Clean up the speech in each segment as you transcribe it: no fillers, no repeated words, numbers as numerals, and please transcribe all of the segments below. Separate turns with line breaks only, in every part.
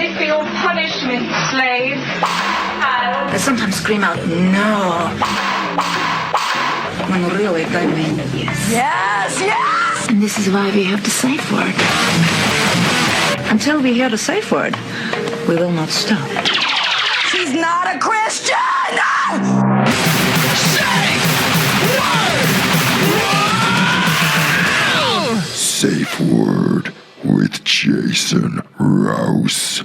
they feel punishment, slave.
I sometimes scream out, no. When really they mean yes.
Yes, yes!
And this is why we have the safe word. Until we hear the safe word, we will not stop.
She's not a Christian!
Safe Word with Jason Rouse.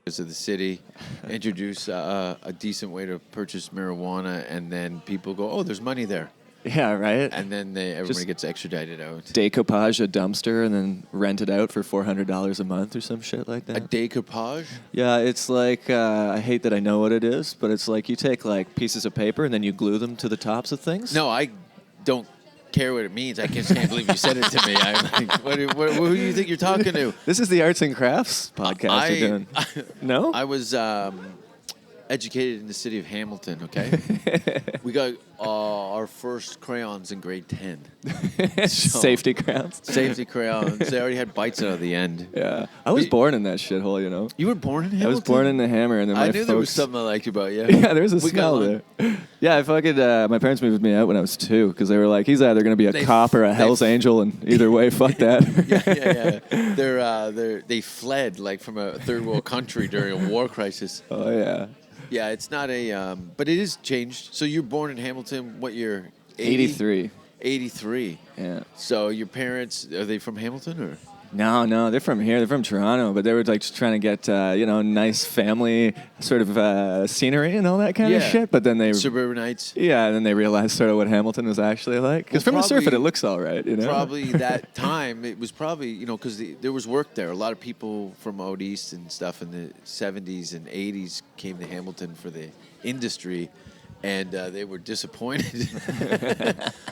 Of the city, introduce a decent way to purchase marijuana, and then people go, "Oh, there's money there,"
Yeah, right?
and then everybody gets extradited out.
Decoupage a dumpster and then rent it out for $400 a month or some shit like that.
A decoupage?
Yeah, it's like, I hate that I know what it is, but it's like you take like pieces of paper and then you glue them to the tops of things.
No, I don't care what it means. I just can't believe you said it to me. I'm like, who do you think you're talking to?
This is the Arts and Crafts podcast you're doing. No?
I was educated in the city of Hamilton, okay? We got our first crayons in grade 10.
Safety crowns.
Safety crayons. They already had bites out of the end.
Yeah. I was born in that shithole, you know?
You were born in Hamilton?
I was born in the Hammer, and then my
I knew there was something I liked about you.
Yeah, there was a smell there. Yeah, I fucking, my parents moved me out when I was 2, because they were like, he's either going to be a cop or a Hell's Angel, and either way, fuck that.
Yeah. They fled, like, from a third world country during a war crisis.
Oh, yeah.
Yeah, it's not a, but it is changed. So you're born in Hamilton, what year?
83.
83.
Yeah.
So your parents, are they from Hamilton or?
No, they're from here. They're from Toronto, but they were like just trying to get, nice family sort of scenery and all that kind of shit. But then they
suburbanites.
Yeah, and then they realized sort of what Hamilton is actually like. Because from the surface, it looks all right, you know.
Probably that time it was probably because there was work there. A lot of people from out east and stuff in the 70s and 80s came to Hamilton for the industry. And they were disappointed.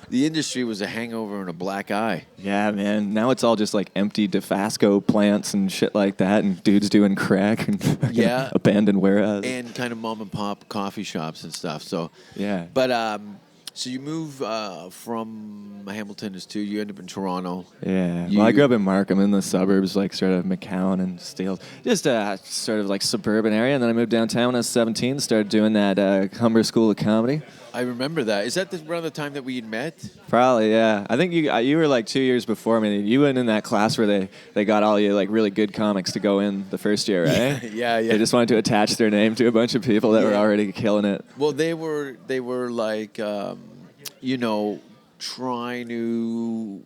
The industry was a hangover and a black eye.
Yeah, man. Now it's all just like empty DeFasco plants and shit like that, and dudes doing crack and abandoned warehouses.
And kind of mom and pop coffee shops and stuff. So
yeah.
But so you move from Hamilton you end up in Toronto.
Yeah. Well, I grew up in Markham in the suburbs, like sort of McCowan and Steele. Just sort of like suburban area. And then I moved downtown when I was 17, started doing that Humber School of Comedy.
I remember that. Is that around the time that we had met?
Probably, yeah. I think you were like 2 years before me. You went in that class where they got all you like really good comics to go in the first year, right?
Yeah.
They just wanted to attach their name to a bunch of people that were already killing it.
Well, they were like, trying to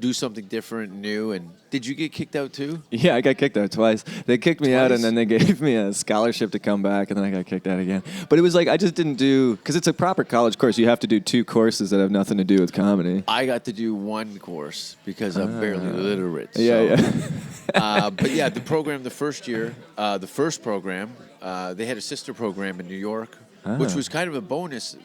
do something different, new. And did you get kicked out too?
Yeah, I got kicked out twice. They kicked me out, and then they gave me a scholarship to come back, and then I got kicked out again. But it was like I just didn't do, because it's a proper college course. You have to do 2 courses that have nothing to do with comedy.
I got to do 1 course because I'm barely literate.
Yeah.
But yeah, the program, the first year, the first program, they had a sister program in New York, which was kind of a bonus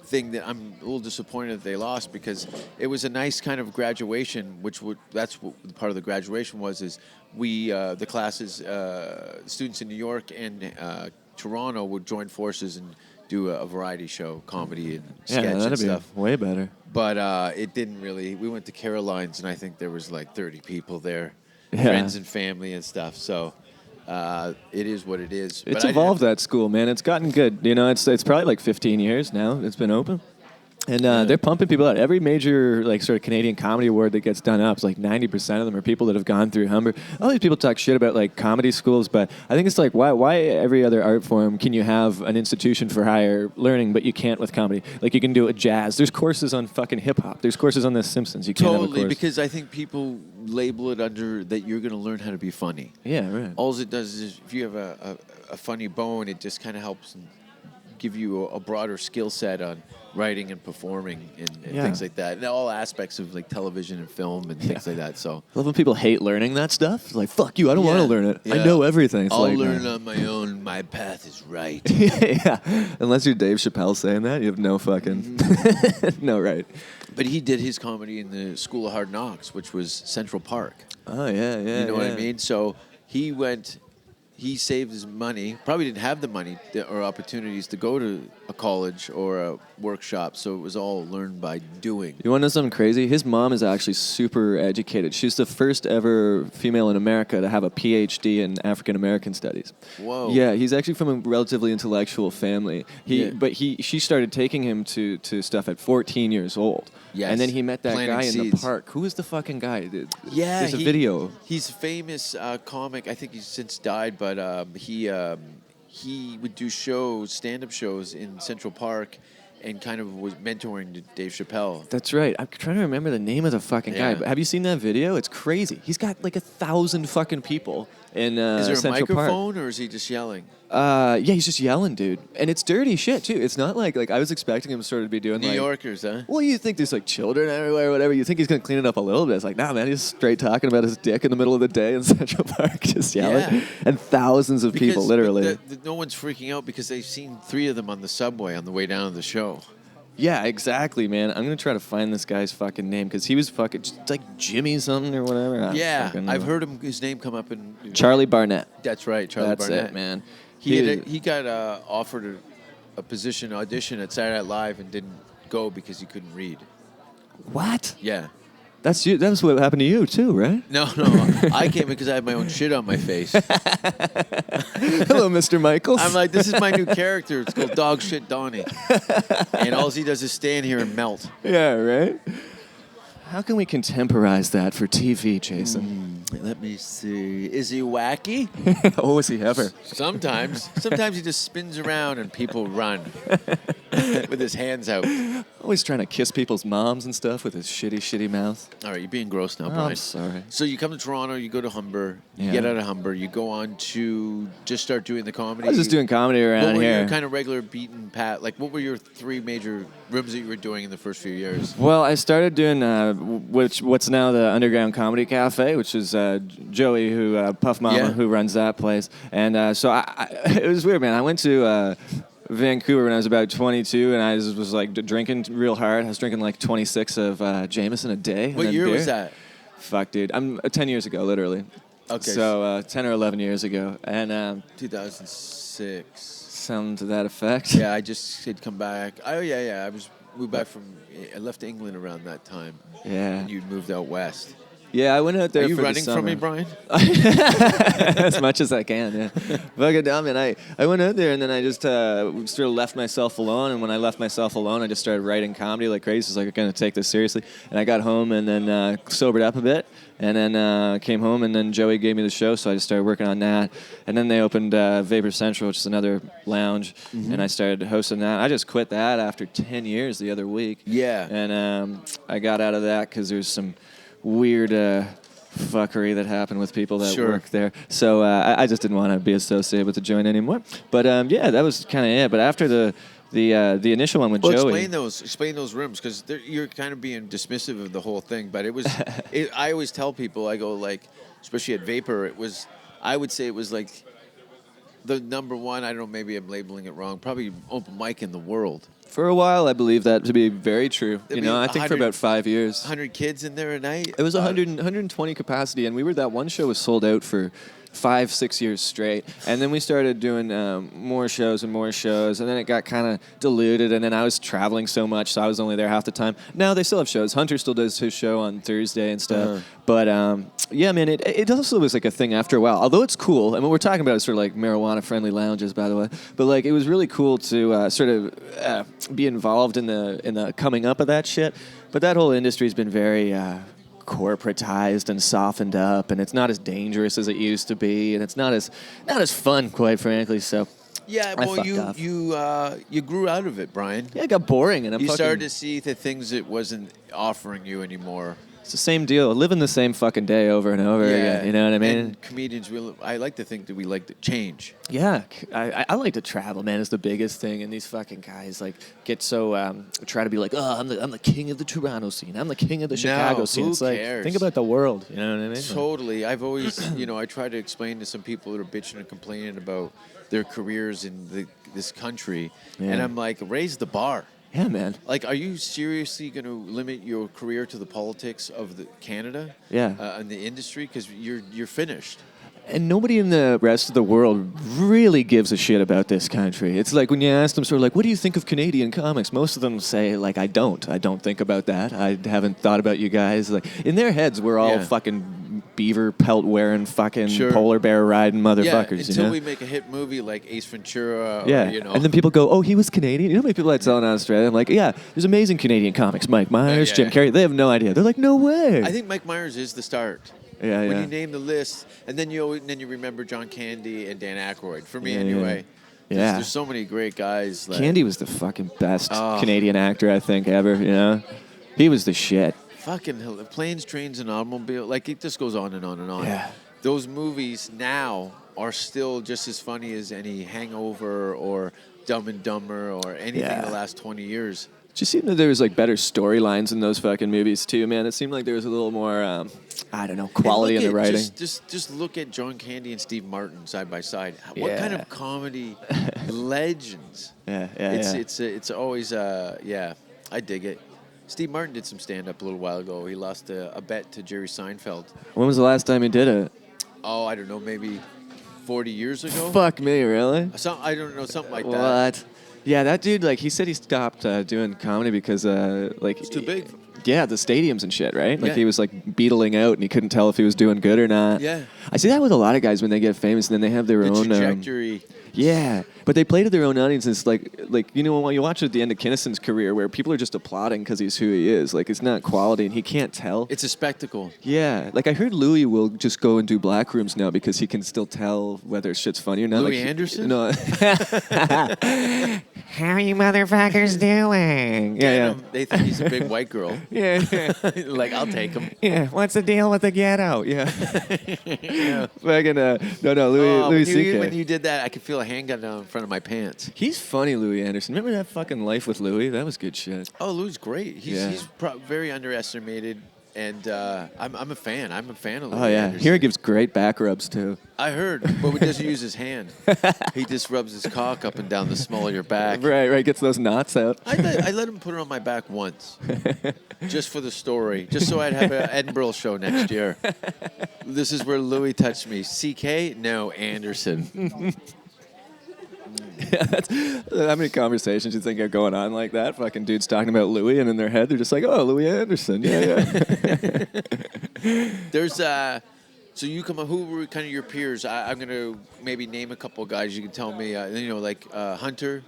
thing that I'm a little disappointed that they lost, because it was a nice kind of graduation, that's what part of the graduation was, is we, the classes, students in New York and Toronto would join forces and do a variety show, comedy and sketch and stuff.
Be way better.
But it didn't really, we went to Caroline's and I think there was like 30 people there, friends and family and stuff, so... it is what it is.
It's evolved, that school, man. It's gotten good. You know, it's probably like 15 years now it's been open. And they're pumping people out. Every major like sort of Canadian comedy award that gets done up, it's like 90% of them are people that have gone through Humber. All these people talk shit about like comedy schools, but I think it's like why every other art form can you have an institution for higher learning, but you can't with comedy? Like you can do it with jazz. There's courses on fucking hip hop. There's courses on The Simpsons. You can't have a course.
Because I think people label it under that you're going to learn how to be funny.
Yeah, right.
All it does is if you have a funny bone, it just kind of helps give you a broader skill set on writing and performing and things like that. And all aspects of like television and film and things like that. So
I love when people hate learning that stuff. It's like, fuck you, I don't want to learn it. I know everything. It's
I'll learn on my own. My path is right.
Yeah. Unless you're Dave Chappelle saying that, you have no fucking no right.
But he did his comedy in the School of Hard Knocks, which was Central Park.
Oh, yeah.
You know what I mean? So he went he saved his money. Probably didn't have the money or opportunities to go to a college or a workshop, so it was all learned by doing.
You want to know something crazy? His mom is actually super educated. She's the first ever female in America to have a PhD in African American studies.
Whoa.
Yeah, he's actually from a relatively intellectual family. She started taking him to stuff at 14 years old.
Yes.
And then he met that
Planting
guy in the
seeds.
park. Who is the fucking guy?
Yeah,
There's a video.
He's a famous comic. I think he's since died, but he would do shows, stand-up shows in Central Park, and kind of was mentoring Dave Chappelle.
That's right. I'm trying to remember the name of the fucking guy.
Yeah.
But have you seen that video? It's crazy. He's got like 1,000 fucking people in
Is there a
Central Park.
microphone, or is he just yelling?
Yeah, he's just yelling, dude. And it's dirty shit, too. It's not like I was expecting him to sort of be doing
New
like...
Yorkers, huh?
Well, you think there's like children everywhere or whatever. You think he's going to clean it up a little bit. It's like, nah, man, he's straight talking about his dick in the middle of the day in Central Park, just yelling.
Yeah.
And thousands of people, literally.
No one's freaking out because they've seen 3 of them on the subway on the way down to the show.
Yeah, exactly, man. I'm going to try to find this guy's fucking name because he was fucking just like Jimmy something or whatever. I don't
Yeah,
fucking know.
I've heard his name come up in...
Charlie Barnett.
That's right, Charlie
That's
Barnett.
it, man.
He got offered a position audition at Saturday Night Live and didn't go because he couldn't read.
What?
Yeah.
That's you. That's what happened to you too, right?
No. I came in because I had my own shit on my face.
Hello, Mr. Michaels.
I'm like, this is my new character. It's called Dog Shit Donnie. And all he does is stand here and melt.
Yeah, right? How can we contemporize that for TV, Jason?
Let me see. Is he wacky?
Oh, is he ever?
Sometimes. Sometimes he just spins around and people run with his hands out.
Always trying to kiss people's moms and stuff with his shitty mouth.
All right, you're being gross now,
Oh,
Bryan.
I'm sorry.
So you come to Toronto, you go to Humber, you
Yeah.
get out of Humber, you go on to just start doing the comedy.
I was just doing comedy
What
around
were
here.
your kind of regular beaten pat? Like, what were your 3 major rooms that you were doing in the first few years?
Well, I started doing what's now the Underground Comedy Cafe, which is Joey, who Puff Mama,
Yeah.
who runs that place. And so it was weird, man. I went to Vancouver when I was about 22, and I was like drinking real hard. I was drinking like 26 of Jameson a day. and
What
then
year
beer.
was that?
Fuck, dude. I'm 10 years ago, literally.
Okay.
So 10 or 11 years ago, and
2006.
sound to that effect.
Yeah, I just had come back. Oh, yeah. I moved back I left England around that time.
Yeah.
And you'd moved out west.
Yeah, I went out there.
Are you
for the
running from me,
summer.
Bryan?
As much as I can, yeah. Fucking dumb, man. I went out there and then I just sort of left myself alone. And when I left myself alone, I just started writing comedy like crazy. I was like, I'm going to take this seriously. And I got home and then sobered up a bit. And then came home and then Joey gave me the show. So I just started working on that. And then they opened Vapor Central, which is another lounge.
Mm-hmm.
And I started hosting that. I just quit that after 10 years the other week.
Yeah.
And I got out of that because there's some weird fuckery that happened with people that
Sure.
work there. So I just didn't want to be associated with the joint anymore. But yeah, that was kind of it. But after the initial one with
Well,
Joey.
explain those rooms because you're kind of being dismissive of the whole thing. But it was, I always tell people, I go like, especially at Vapor, I would say it was like the number one. I don't know, maybe I'm labeling it wrong. Probably open mic in the world.
For a while, I believe that to be very true.
There'd
You
be
know, I think for
100
about 5 years.
100 kids in there a night.
It was 120 capacity, and that one show was sold out for 5-6 years straight. And then we started doing more shows, and then it got kind of diluted, and then I was traveling so much, so I was only there half the time. Now they still have shows. Hunter still does his show on Thursday and stuff.
Uh-huh.
But yeah, man, it also was like a thing after a while. Although it's cool, and what we're talking about is sort of like marijuana-friendly lounges, by the way. But like, it was really cool to sort of be involved in the coming up of that shit. But that whole industry's been very corporatized and softened up, and it's not as dangerous as it used to be, and it's not as fun, quite frankly. So
Yeah,
I
well,
fucked off.
you grew out of it, Bryan.
Yeah, it got boring, and
You started to see the things it wasn't offering you anymore.
It's the same deal, living the same fucking day over and over again. You know what I mean?
And comedians, I like to think that we like to change.
Yeah, I like to travel, man. It's the biggest thing, and these fucking guys like get so try to be like, oh, I'm the king of the Toronto scene. I'm the king of the Chicago scene.
who
It's like,
cares?
think about the world. You know what I mean?
Totally. I've always, I try to explain to some people that are bitching and complaining about their careers in this country,
Yeah.
and I'm like, raise the bar.
Yeah, man.
Like, are you seriously going to limit your career to the politics of Canada?
Yeah.
And the industry, because you're finished.
And nobody in the rest of the world really gives a shit about this country. It's like when you ask them sort of like, what do you think of Canadian comics? Most of them say like, I don't think about that. I haven't thought about you guys. Like in their heads, we're all fucking beaver pelt wearing fucking polar bear riding motherfuckers.
Until we make a hit movie like Ace Ventura. Or,
And then people go, oh, he was Canadian? You know how many people I'd sell in Australia? I'm like, yeah, there's amazing Canadian comics. Mike Myers, Jim Carrey. They have no idea. They're like, no way.
I think Mike Myers is the start.
Yeah,
when you name the list, and then you remember John Candy and Dan Aykroyd. For me, anyway.
Yeah.
There's so many great guys. Like,
Candy was the fucking best Canadian actor I think ever. You know, he was the shit.
Fucking Planes, Trains, and Automobile. Like it just goes on and on and on.
Yeah.
Those movies now are still just as funny as any Hangover or Dumb and Dumber or anything in the last 20 years.
It just seemed that there was like better storylines in those fucking movies too, man. It seemed like there was a little more, I don't know, quality in the writing.
Just look at John Candy and Steve Martin side by side. What kind of comedy legends? It's always I dig it. Steve Martin did some stand up a little while ago. He lost a bet to Jerry Seinfeld.
When was the last time he did it?
Oh, I don't know, maybe 40 years ago.
Fuck me, really?
I don't know, something like that.
What? Yeah, that dude, like, he said he stopped doing comedy because, like...
It's too big.
Yeah, the stadiums and shit, right? Like, he was, like, beetling out, and he couldn't tell if he was doing good or not.
Yeah.
I see that with a lot of guys when they get famous, and then they have their own...
trajectory.
Yeah, but they play to their own audience. It's like you know, when you watch it at the end of Kinnison's career, where people are just applauding because he's who he is. Like, it's not quality, and he can't tell.
It's a spectacle.
Yeah, like I heard Louis will just go and do black rooms now because he can still tell whether shit's funny or not.
Louis
like,
Anderson?
No. How are you motherfuckers doing? Yeah.
They think he's a big white girl.
Yeah.
Like, I'll take him.
Yeah. What's the deal with the ghetto? Yeah. Fucking Louis C.K.
When you did that, I could feel a handgun down in front of my pants.
He's funny, Louis Anderson. Remember that fucking Life with Louis? That was good shit.
Oh, Louis great. He's very underestimated, and I'm a fan. I'm a fan of Louis Anderson.
Here he gives great back rubs too.
I heard, but he doesn't use his hand. He just rubs his cock up and down the small of your back.
Right. Gets those knots out.
I let him put it on my back once, just for the story, just so I'd have an Edinburgh show next year. This is where Louis touched me. CK? No, Anderson.
How many conversations do you think are going on like that? Fucking dudes talking about Louis, and in their head they're just like, "Oh, Louis Anderson, yeah."
There's so you come. Who were kind of your peers? I'm gonna maybe name a couple of guys. You can tell me. Like Hunter,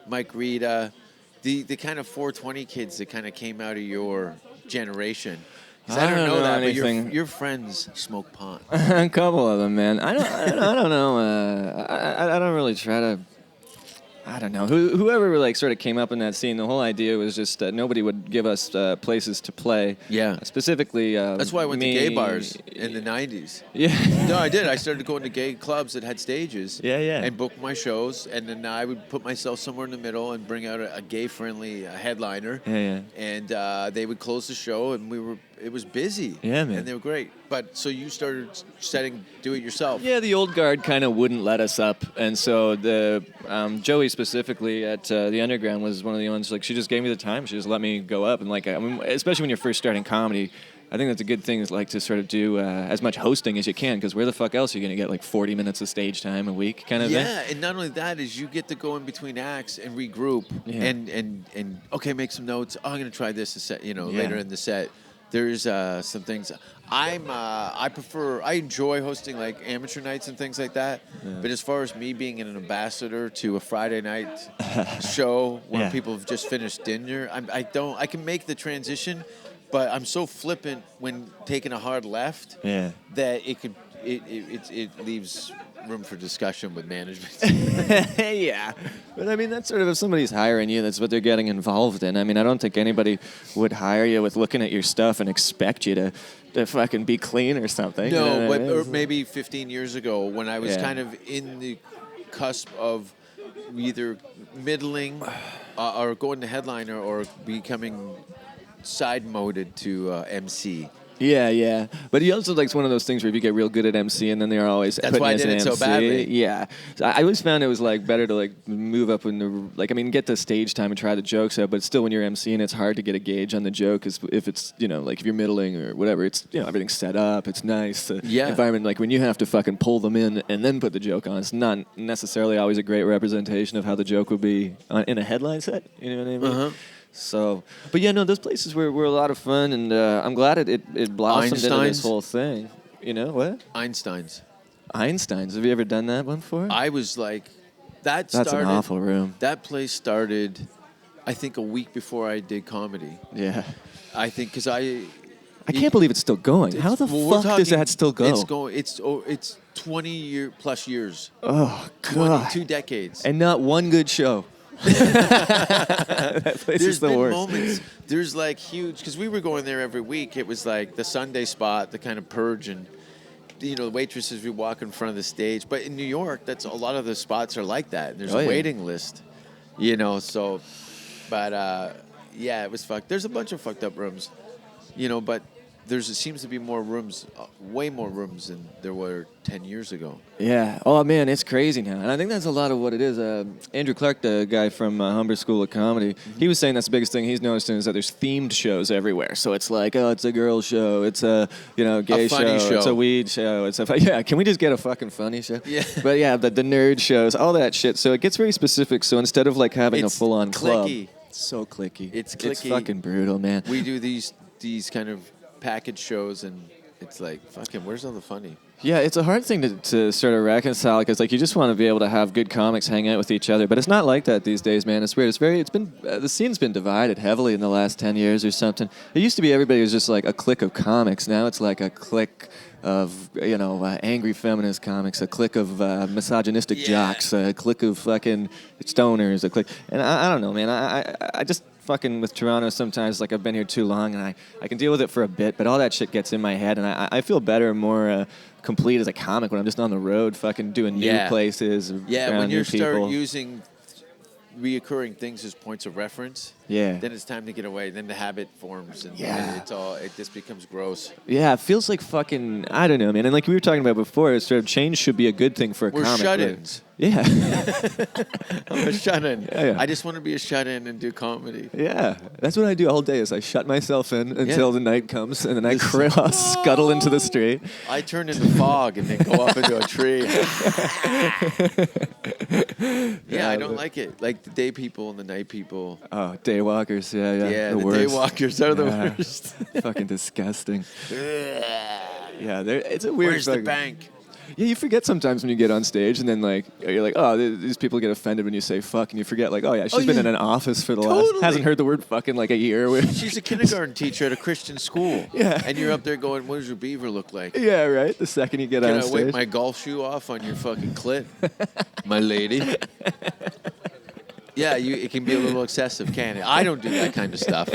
Mike Reed, the kind of 420 kids that kind of came out of your generation. I don't know that,
anything.
But your friends smoke pot.
A couple of them, man. I don't know. I don't really try to. I don't know. Whoever like sort of came up in that scene, the whole idea was just that nobody would give us places to play.
Yeah.
Specifically,
that's why I went to gay bars in the 90s.
Yeah.
No, I did. I started going to gay clubs that had stages.
Yeah.
And book my shows, and then I would put myself somewhere in the middle and bring out a gay-friendly headliner.
Yeah.
And they would close the show, and it was busy.
Yeah, man.
And they were great. But so you started do it yourself.
Yeah, the old guard kind of wouldn't let us up, and so the Joey specifically at the Underground was one of the ones. Like, she just gave me the time. She just let me go up, and like, I mean, especially when you're first starting comedy, I think that's a good thing. Is like to sort of do as much hosting as you can, because where the fuck else are you gonna get like 40 minutes of stage time a week, kind of thing?
Yeah, and not only that is you get to go in between acts and regroup, and okay, make some notes. Oh, I'm gonna try this later in the set. There's some things I enjoy hosting like amateur nights and things like that. Yeah. But as far as me being an ambassador to a Friday night show where people have just finished dinner, I can make the transition, but I'm so flippant when taking a hard left that it leaves room for discussion with management.
Yeah. But I mean, that's sort of, if somebody's hiring you, that's what they're getting involved in. I mean, I don't think anybody would hire you with looking at your stuff and expect you to fucking be clean or something.
No, or maybe 15 years ago when I was kind of in the cusp of either middling or going to headliner or becoming side-moded to MC.
Yeah, yeah. But he also likes one of those things where if you get real good at MC and then they're always
That's
putting
why I
you as
did
an
it so
MC.
badly.
Yeah. So I always found it was like better to like move up in the like I mean get the stage time and try the jokes out, but still when you're MCing it's hard to get a gauge on the joke if it's like if you're middling or whatever, it's everything's set up, it's nice. The environment like when you have to fucking pull them in and then put the joke on, it's not necessarily always a great representation of how the joke would be in a headline set. You know what I mean?
Uh-huh.
So, but yeah, no, those places were a lot of fun, and I'm glad it blossomed into this whole thing. You know what?
Einstein's.
Have you ever done that one before?
I was like,
That's an awful room.
That place started, I think, a week before I did comedy.
Yeah.
I think because
I can't believe it's still going. How the fuck does that still go?
It's going. It's 20 plus years.
Oh God.
2 decades.
And not one good show. That place
There's
is the
been
worst.
moments. There's like huge because we were going there every week. It was like the Sunday spot, the kind of purge, and the waitresses would walk in front of the stage. But in New York, that's a lot of the spots are like that. There's a waiting list, So, but yeah, it was fucked. There's a bunch of fucked up rooms, but. It seems to be more rooms, way more rooms than there were 10 years ago.
Yeah. Oh, man, it's crazy now. And I think that's a lot of what it is. Andrew Clark, the guy from Humber School of Comedy, he was saying that's the biggest thing he's noticing is that there's themed shows everywhere. So it's like, oh, it's a girl show. It's a, gay
funny show.
It's a weed show. Yeah, can we just get a fucking funny show?
Yeah.
But yeah, the nerd shows, all that shit. So it gets very specific. So instead of like having a full-on club. It's so clicky.
It's clicky.
It's fucking brutal, man.
We do these kind of package shows, and it's like, fucking, where's all the funny?
Yeah, it's a hard thing to sort of reconcile because like you just want to be able to have good comics hang out with each other, but it's not like that these days, man. It's weird. The scene's been divided heavily in the last 10 years or something. It used to be everybody was just like a clique of comics. Now it's like a clique of angry feminist comics, a clique of misogynistic jocks, a clique of fucking stoners, a clique. And I don't know, man. I just fucking with Toronto sometimes, like I've been here too long, and I can deal with it for a bit, but all that shit gets in my head, and I feel better and more complete as a comic when I'm just on the road, fucking doing new places.
Yeah, when you start
people.
using reoccurring things as points of reference, then it's time to get away. Then the habit forms, and it just becomes gross.
Yeah, it feels like fucking, I don't know, man. And like we were talking about before, it's sort of change should be a good thing for a comic.
We're shut-ins.
Yeah.
I'm a shut-in.
Yeah.
I just want to be a shut-in and do comedy.
Yeah, that's what I do all day is I shut myself in until the night comes, and then I scuttle into the street.
I turn into fog and then go up into a tree. I don't like it. Like the day people and the night people.
Oh, daywalkers,
Yeah, the
worst.
daywalkers are the worst.
Fucking disgusting. Yeah, it's a weird.
Where's the bank?
Yeah, you forget sometimes when you get on stage, and then like you're like, oh, these people get offended when you say fuck, and you forget like, oh yeah, she's been in an office for the last hasn't heard the word fuck in like a year.
She's a kindergarten teacher at a Christian school.
Yeah,
and you're up there going, what does your beaver look like?
Yeah, right. The second you get on stage,
can I wipe my golf shoe off on your fucking clit, my lady? Yeah, it can be a little excessive, can't it? I don't do that kind of stuff.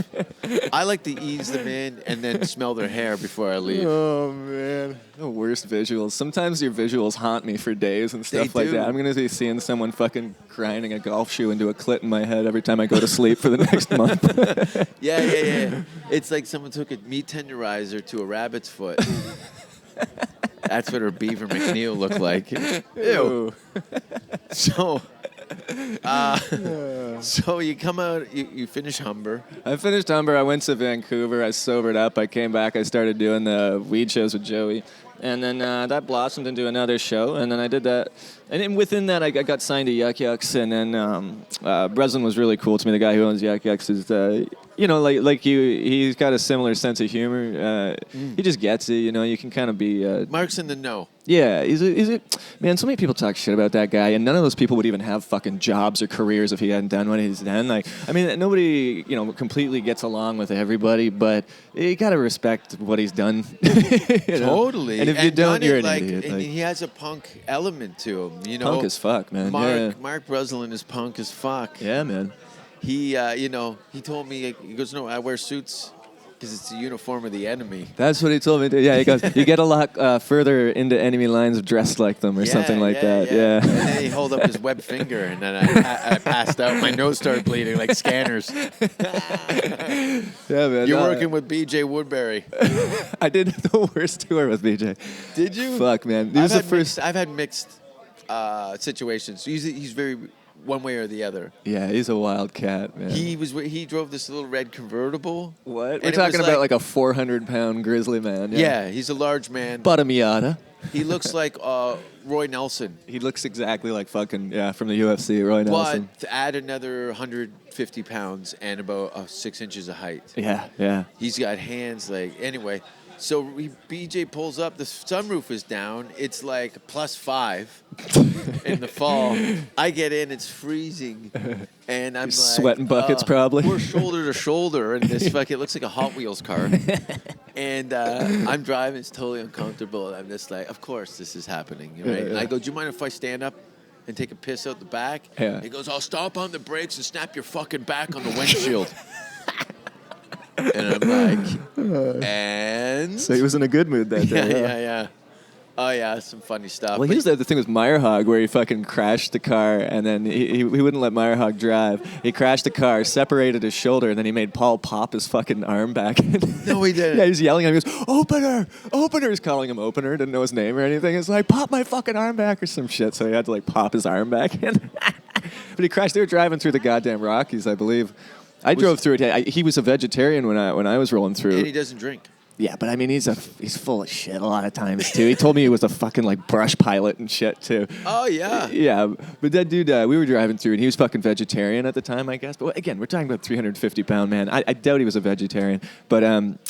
I like to ease them in and then smell their hair before I leave.
Oh, man. The worst visuals. Sometimes your visuals haunt me for days and stuff
They
like
do.
that. I'm going to be seeing someone fucking grinding a golf shoe into a clit in my head every time I go to sleep for the next month.
Yeah. It's like someone took a meat tenderizer to a rabbit's foot. That's what her Beaver McNeil looked like. Ew. So you come out, you finish Humber.
I finished Humber. I went to Vancouver. I sobered up. I came back. I started doing the weed shows with Joey. And then that blossomed into another show. And then I did that. And then within that, I got signed to Yuck Yucks. And then Breslin was really cool to me. The guy who owns Yuck Yucks is, like you, he's got a similar sense of humor. He just gets it. You can kind of be...
Mark's in the know.
Yeah, man, so many people talk shit about that guy, and none of those people would even have fucking jobs or careers if he hadn't done what he's done. Like, I mean, nobody, completely gets along with everybody, but you gotta respect what he's done.
Totally.
And if you don't, you're an
like,
idiot.
And
Like,
he has a punk element to him,
punk as fuck, man.
Mark Breslin is punk as fuck.
Yeah, man.
He, he told me, he goes, no, I wear suits Because it's the uniform of the enemy.
That's what he told me. Yeah, he goes, you get a lot further into enemy lines dressed like them or something like that. Yeah.
And then he held up his web finger, and then I passed out. My nose started bleeding like scanners.
Yeah, man.
You're working with B.J. Woodbury.
I did the worst tour with BJ.
Did you?
Fuck, man. He was the first.
I've had mixed situations. He's very one way or the other.
Yeah, he's a wild cat, man.
He drove this little red convertible.
What? We're talking about like a 400-pound grizzly man.
Yeah, he's a large man.
But a Miata.
He looks like Roy Nelson.
He looks exactly like fucking, from the UFC, Roy Nelson.
But to add another 150 pounds and about 6 inches of height.
Yeah.
He's got hands like, anyway. So BJ pulls up, the sunroof is down. It's like +5 in the fall. I get in, it's freezing. And I'm like,
sweating buckets probably.
We're shoulder to shoulder in this it looks like a Hot Wheels car. And I'm driving, it's totally uncomfortable. And I'm just like, of course this is happening. Right? And I go, do you mind if I stand up and take a piss out the back?
Yeah.
He goes, I'll stomp on the brakes and snap your fucking back on the windshield. And I'm like, and?
So he was in a good mood that day.
Yeah. Oh, yeah, some funny stuff.
Well, here's the thing with Meyerhog where he fucking crashed the car and then he wouldn't let Meyerhog drive. He crashed the car, separated his shoulder, and then he made Paul pop his fucking arm back.
No, he didn't.
Yeah, he's yelling at him. He goes, Opener! He's calling him Opener, didn't know his name or anything. It's like, pop my fucking arm back or some shit. So he had to like pop his arm back in. But he crashed. They were driving through the goddamn Rockies, I believe. I drove through it. He was a vegetarian when I was rolling through.
And he doesn't drink.
Yeah, but I mean, he's full of shit a lot of times too. He told me he was a fucking like brush pilot and shit too.
Oh yeah.
Yeah, but that dude, we were driving through, and he was fucking vegetarian at the time, I guess. But again, we're talking about 350-pound man. I doubt he was a vegetarian, but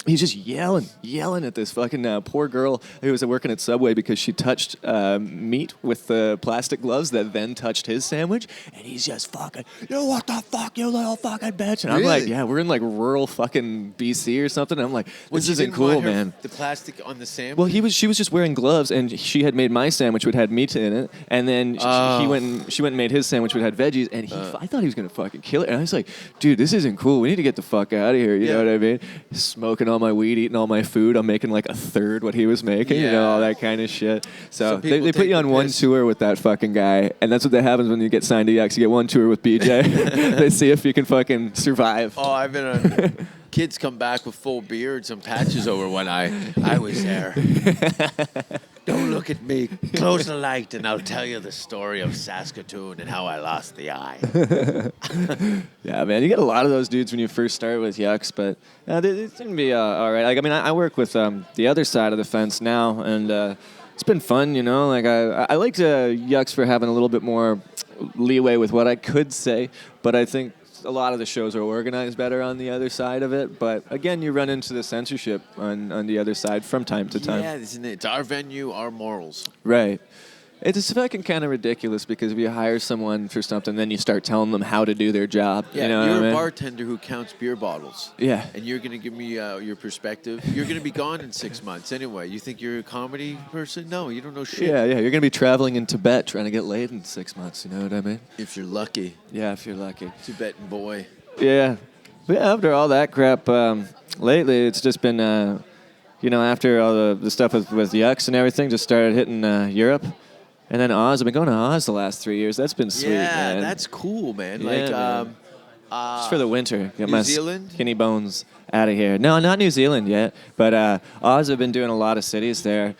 he's just yelling at this fucking poor girl who was working at Subway because she touched meat with the plastic gloves that then touched his sandwich, and he's just fucking, what the fuck, you little fucking bitch. And I'm like, yeah, we're in like rural fucking BC or something. And I'm like, this isn't cool, man.
The plastic on the sandwich.
Well, she was just wearing gloves, and she had made my sandwich, which had meat in it, and then she went and made his sandwich, which had veggies, and I thought he was gonna fucking kill it, and I was like, dude, this isn't cool. We need to get the fuck out of here. You know what I mean? Smoking all my weed, eating all my food. I'm making like a third what he was making. You know, all that kind of shit. So they put you on one tour with that fucking guy, and that's what that happens when you get signed to Yucks. You get one tour with BJ. They see if you can fucking survive.
Oh, I've been on. Kids come back with full beards and patches over one eye. I was there. Don't look at me. Close the light and I'll tell you the story of Saskatoon and how I lost the eye.
Yeah, man. You get a lot of those dudes when you first start with Yucks, but they seem to be all right. Like, I mean, I work with the other side of the fence now, and it's been fun, you know. Like, I liked Yucks for having a little bit more leeway with what I could say, but I think a lot of the shows are organized better on the other side of it, but again, you run into the censorship on the other side from time to time.
Yeah, isn't it? It's our venue, our morals.
Right. It's fucking kind of ridiculous because if you hire someone for something, then you start telling them how to do their job.
Yeah,
you know
you're
what I mean?
a bartender who counts beer bottles.
Yeah.
And you're going to give me your perspective. You're going to be gone in 6 months anyway. You think you're a comedy person? No, you don't know shit.
Yeah. You're going to be traveling in Tibet trying to get laid in 6 months. You know what I mean?
If you're lucky.
Yeah, if you're lucky.
Tibetan boy.
Yeah. But yeah, after all that crap, lately it's just been, after all the stuff with Yucks and everything, just started hitting Europe. And then Oz. I've been going to Oz the last 3 years. That's been sweet, man.
Yeah, that's cool, man.
Yeah,
like,
man. Just for the winter. Get
New
my
Zealand?
skinny bones out of here. No, not New Zealand yet. But Oz, I've been doing a lot of cities there.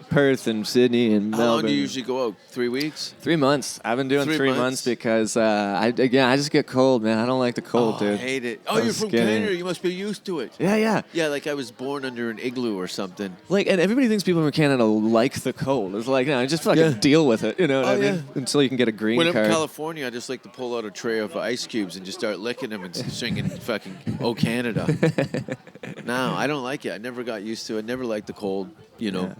Perth and Sydney and Melbourne.
How long do you usually go out? 3 weeks?
3 months. I've been doing 3
3
months
months
because, I just get cold, man. I don't like the cold, dude.
I hate it. Oh,
I'm
you're from
skinny.
Canada. You must be used to it.
Yeah.
Yeah, like I was born under an igloo or something.
Like, and everybody thinks people from Canada like the cold. It's like, no, just fucking deal with it. You know what I mean?
yeah.
Until you can get a green
When I'm
card.
in California, I just like to pull out a tray of ice cubes and just start licking them and singing fucking "Oh Canada." No, I don't like it. I never got used to it. I never liked the cold, you know.
Yeah.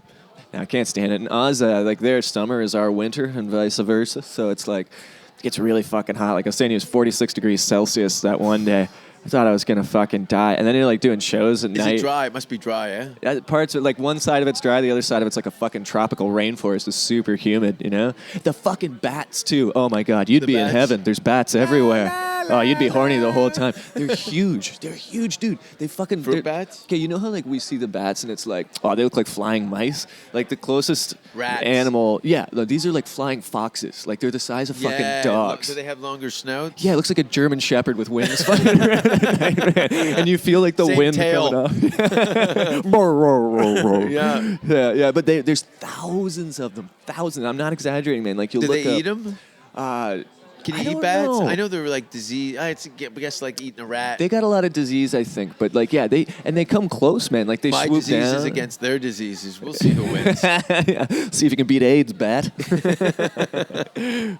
No, I can't stand it. In Oz, like their summer is our winter and vice versa. So it's like, it gets really fucking hot. Like I was saying, it was 46 degrees Celsius that one day. I thought I was going to fucking die. And then you're like doing shows at night.
Is it dry? It must be dry, eh?
Parts of like one side of it's dry, the other side of it's like a fucking tropical rainforest. It's super humid, you know? The fucking bats too. Oh my God, you'd be in
bats?
heaven. There's bats everywhere. Oh, you'd be horny the whole time. They're huge. They're huge, dude. They fucking
Fruit bats?
Okay, you know how like we see the bats and it's like, oh, they look like flying mice. Like the closest
Rats.
animal. Yeah, no, these are like flying foxes. Like they're the size of fucking dogs.
Do they have longer snouts?
Yeah, it looks like a German Shepherd with wings flying around at night, man. And you feel like the
Same
wind
tail.
coming up. Yeah. But there's thousands of them. Thousands. I'm not exaggerating, man. Like you'll
Do
look
they
up.
eat them? Can
I
you eat
don't
bats?
know.
I know they're like disease. I guess like eating a rat.
They got a lot of disease, I think. But like, yeah, they come close, man. Like they
My
swoop
disease
down.
is against their diseases. We'll see who wins.
Yeah. See if you can beat AIDS, bat.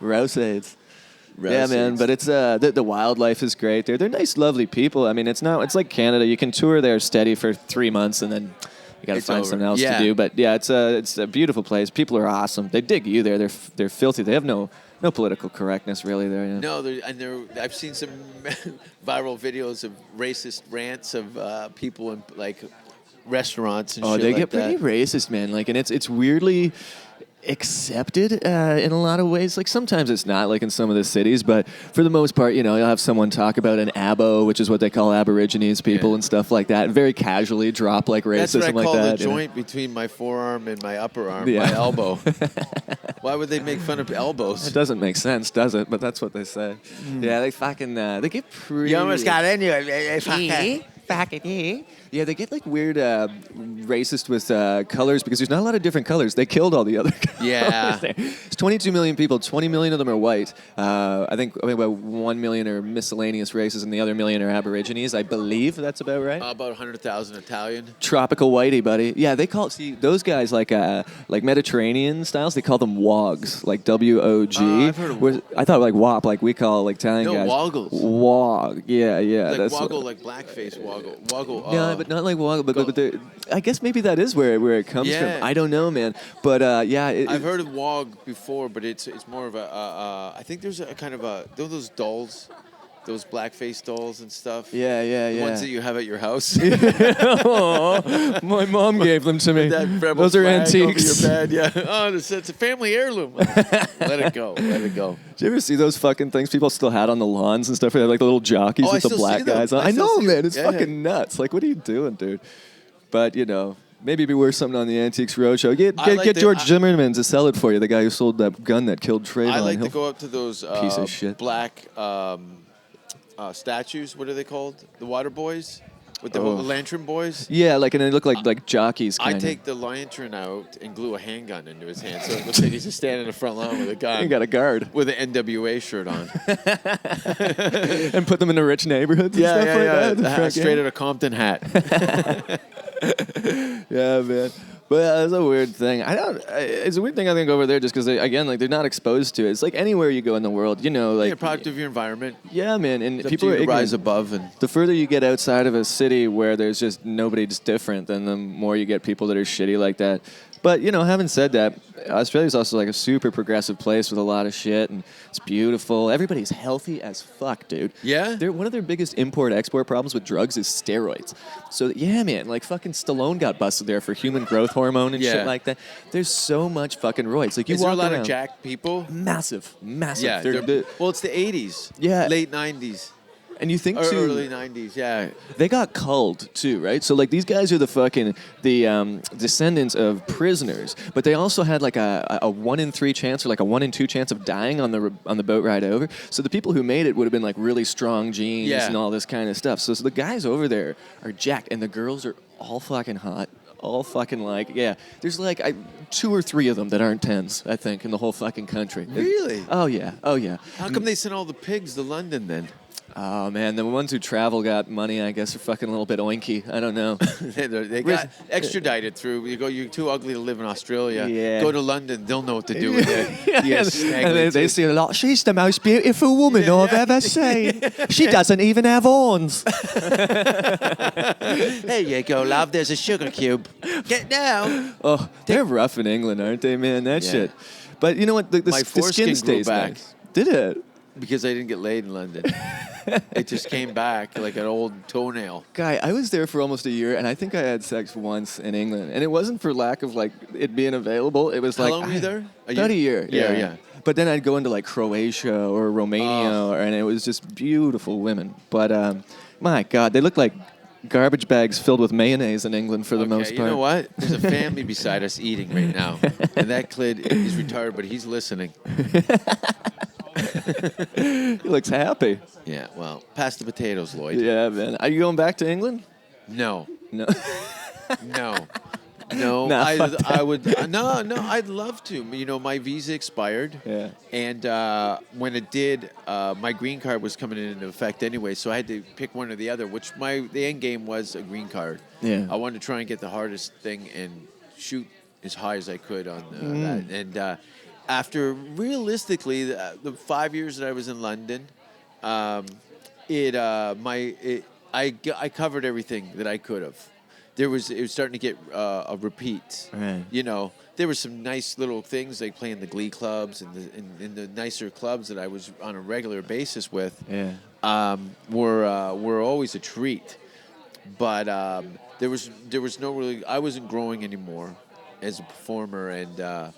Rouse AIDS. Yeah, man, but it's the wildlife is great. They're nice, lovely people. I mean, it's like Canada. You can tour there steady for 3 months, and then you got to find
over.
something else
Yeah.
to do. But yeah, it's a beautiful place. People are awesome. They dig you there. They're filthy. They have no political correctness really there. Yeah.
No, I've seen some viral videos of racist rants of people in like restaurants and shit
Oh, they
like
get pretty
that.
racist, man. Like, and it's weirdly accepted in a lot of ways. Like sometimes it's not, like in some of the cities, but for the most part, you'll have someone talk about an abo, which is what they call Aborigines people and stuff like that, and very casually drop like racism
That's what I
like
call
that.
the joint between my forearm and my upper arm,
Yeah.
my elbow. Why would they make fun of
It
elbows?
doesn't make sense, does it? But that's what they say. Yeah, they fucking they get pretty.
You almost got in you.
Yeah, they get like weird racist with colors because there's not a lot of different colors. They killed all the other colors.
Yeah.
there. It's 22 million people. 20 million of them are white. I think about 1 million are miscellaneous races and the other million are Aborigines. I believe that's about right.
About 100,000 Italian.
Tropical whitey, buddy. Yeah, they call those guys like Mediterranean styles. They call them wogs, like WOG.
I've heard of
I thought like WOP, like we call like Italian
No,
guys.
woggles.
Wog. Yeah.
Like
that's
woggle,
what,
like blackface woggle. Woggle.
no, but not like woggle. But I guess maybe that is where it comes
Yeah.
from. I don't know, man. But yeah,
I've heard of wog before, but it's more of a. I think there's a kind of those dolls, those blackface dolls and stuff.
Yeah.
The ones that you have at your house.
Aw, my mom gave them to me.
That rebel
Those are
flag
antiques.
Over your bed, yeah. Oh, it's a family heirloom. Let it go. Let it go.
Did you ever see those fucking things people still had on the lawns and stuff? They had like the little jockeys
Oh, I
with the
still
black
see them.
guys on.
I
I
still
know,
see
man.
them.
It's
Yeah,
fucking nuts. Like, what are you doing, dude? But, maybe be worth something on the Antiques Roadshow. Get George Zimmerman to sell it for you, the guy who sold that gun that killed Trayvon.
I like to
He'll-
go up to those
Piece of shit.
black statues. What are they called? The water boys? With the
Oh.
lantern boys?
Yeah, like, and they look like jockeys,
I
kind
take the lantern out and glue a handgun into his hand so it looks like he's just standing in the front lawn with a gun.
You got a guard.
With an NWA shirt on.
And put them in the rich neighborhoods and stuff like that. The front
Straight
gate.
out of Compton hat.
Yeah, man. But it's a weird thing. It's a weird thing I think over there just because they're not exposed to it. It's like anywhere you go in the world, like
You're a product of your environment.
yeah, man. And
It's up
people
to
are
you to
ignorant.
rise above and
The further you get outside of a city where there's just nobody just different, then the more you get people that are shitty like that. But, having said that, Australia's also like a super progressive place with a lot of shit, and it's beautiful. Everybody's healthy as fuck, dude.
Yeah?
One of their biggest import-export problems with drugs is steroids. So, yeah, man, like fucking Stallone got busted there for human growth hormone and
Yeah.
shit like that. There's so much fucking roids. Like, you
Is there a
walk
lot
around,
of jacked people?
massive.
Yeah. Well, it's the 80s.
Yeah.
Late 90s.
and you think
Or
too...
early 90s, yeah.
They got culled too, right? So like these guys are the descendants of prisoners, but they also had like a 1 in 3 chance or like a 1 in 2 chance of dying on the boat ride over. So the people who made it would have been like really strong genes
Yeah.
and all this kind of stuff. So the guys over there are jacked, and the girls are all fucking hot. All fucking there's like 2 or 3 of them that aren't 10s, I think, in the whole fucking country.
Really?
Oh yeah.
How come they sent all the pigs to London then?
Oh man, the ones who travel got money. I guess are fucking a little bit oinky. I don't know.
They got extradited through. You're too ugly to live in Australia.
Yeah.
Go to London. They'll know what to do with it. Yes.
And they see a lot. She's the most beautiful woman I've ever seen. She doesn't even have horns.
There you go, love. There's a sugar cube. Get down.
Oh, they're rough in England, aren't they, man? That
Yeah.
shit. But you know what? The
My
skin
foreskin grew
stays
back.
nice. Did it?
Because I didn't get laid in London. It just came back like an old toenail.
Guy, I was there for almost a year, and I think I had sex once in England, and it wasn't for lack of like it being available. It was
How
like
long were you there?
About a year.
Yeah.
But then I'd go into like Croatia or Romania, and it was just beautiful women. But my God, they look like garbage bags filled with mayonnaise in England for the most part.
You know what? There's a family beside us eating right now, and that kid is retired, but he's listening.
He looks happy.
Yeah, well, pass the potatoes, Lloyd.
Yeah, man. Are you going back to England?
No.
No.
No,
Nah,
I would. No, I'd love to. You know, my visa expired.
Yeah.
And when it did, my green card was coming into effect anyway, so I had to pick one or the other. Which the end game was a green card.
Yeah.
I wanted to try and get the hardest thing and shoot as high as I could on that. And after realistically the 5 years that I was in London, I covered everything that I could have. It was starting to get a repeat.
Right.
You know, there were some nice little things like playing the glee clubs and in the nicer clubs that I was on a regular basis with.
Yeah.
Were always a treat. But there was no really. I wasn't growing anymore as a performer, and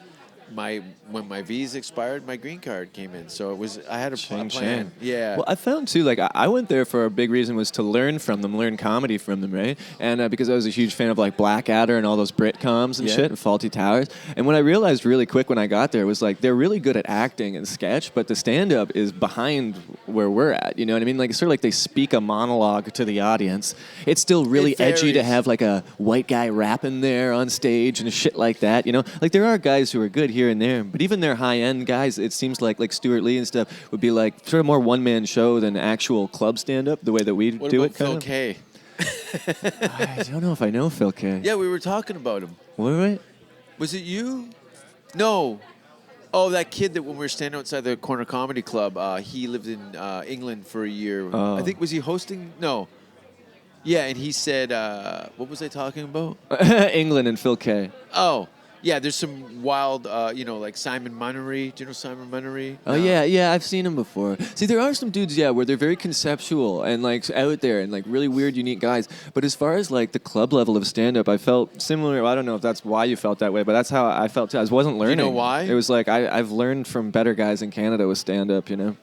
when my visa expired, my green card came in. So I had a plan. Yeah.
Well, I found too, like I went there for a big reason was to learn from them, learn comedy from them, right? And because I was a huge fan of like Blackadder and all those Britcoms and shit and Faulty Towers. And what I realized really quick when I got there was like they're really good at acting and sketch, but the stand-up is behind where we're at. You know what I mean? Like it's sort of like they speak a monologue to the audience. It's still really edgy to have like a white guy rapping there on stage and shit like that. You know, like there are guys who are good here and there, but even their high-end guys, it seems like Stuart Lee and stuff would be like sort of more one-man show than actual club stand-up, the way that we do it.
Phil K?
I don't know if I know Phil K.
Yeah, we were talking about him.
Were we?
Was it you? No. Oh, that kid that when we were standing outside the Corner Comedy Club, he lived in England for a year.
Oh.
I think, was he hosting? No. Yeah, and he said, what was I talking about?
England and Phil K.
Oh. Yeah, there's some wild, like Simon Munnery. Do you know Simon Munnery?
Oh, yeah, I've seen him before. See, there are some dudes, where they're very conceptual and, like, out there and, like, really weird, unique guys. But as far as, like, the club level of stand-up, I felt similar. I don't know if that's why you felt that way, but that's how I felt, too. I wasn't learning.
Do you know why?
It was like, I've learned from better guys in Canada with stand-up, you know?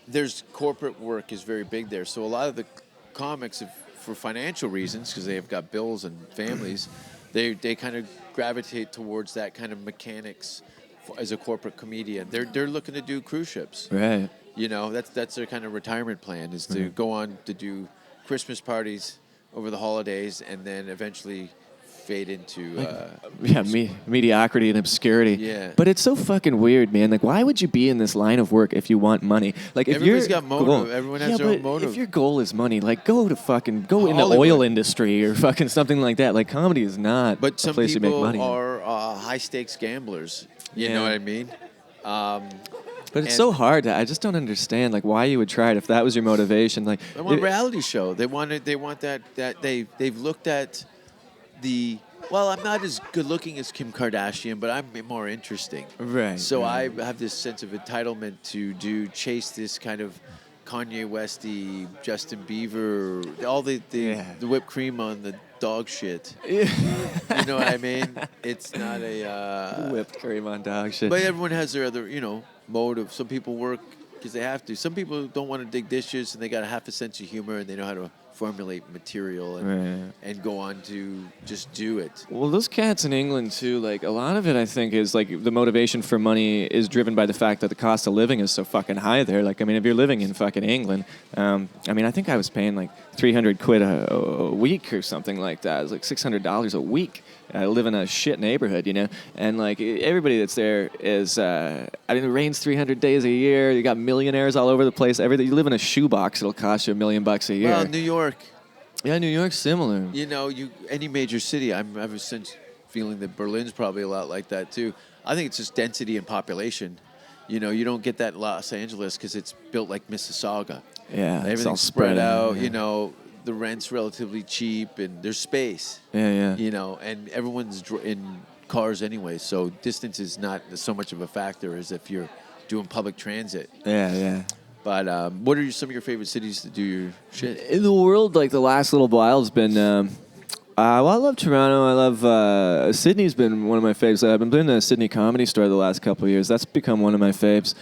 There's corporate work is very big there. So a lot of the comics, for financial reasons, because they have got bills and families, they kind of gravitate towards that kind of mechanics as a corporate comedian. They're looking to do cruise ships.
Right.
You know, that's their kind of retirement plan is to go on to do Christmas parties over the holidays and then eventually fade into
mediocrity and obscurity.
Yeah.
But it's so fucking weird, man. Like, why would you be in this line of work if you want money? Like, if
everybody's
your
got motive.
goal,
Everyone has their own
but
motive.
if your goal is money, like, go in the
Hollywood.
oil industry or fucking something like that. Like, comedy is not
But
a
some
place to make
people
money.
are high stakes gamblers. You know what I mean?
But it's so hard. I just don't understand, like, why you would try it if that was your motivation. Like,
They want a reality show. They want that they've looked at the. Well, I'm not as good looking as Kim Kardashian, but I'm more interesting.
Right.
So I have this sense of entitlement to chase this kind of Kanye Westy, Justin Bieber, all the whipped cream on the dog shit. You know what I mean? It's not a
whipped cream on dog shit.
But everyone has their other, motive. Some people work because they have to. Some people don't want to dig dishes and they got a half a sense of humor and they know how to formulate material and go on to just do it.
Well, those cats in England too, like a lot of it I think is like the motivation for money is driven by the fact that the cost of living is so fucking high there. Like, I mean, if you're living in fucking England, I mean, I think I was paying like 300 quid a week or something like that. It was like $600 a week. I live in a shit neighborhood, and like everybody that's there is, I mean, it rains 300 days a year. You got millionaires all over the place. Everything. You live in a shoebox, it'll cost you $1 million a year.
Well, New York.
Yeah, New York's similar.
Any major city. I'm ever since feeling that Berlin's probably a lot like that too. I think it's just density and population. You don't get that in Los Angeles because it's built like Mississauga.
Yeah,
everything's
all
spread out.
Yeah.
The rent's relatively cheap and there's space.
Yeah.
And everyone's in cars anyway, so distance is not so much of a factor as if you're doing public transit.
Yeah.
But what are some of your favorite cities to do your shit?
In the world, like the last little while has been Well, I love Toronto. I love Sydney's been one of my faves. I've been doing the Sydney Comedy Store the last couple of years. That's become one of my faves.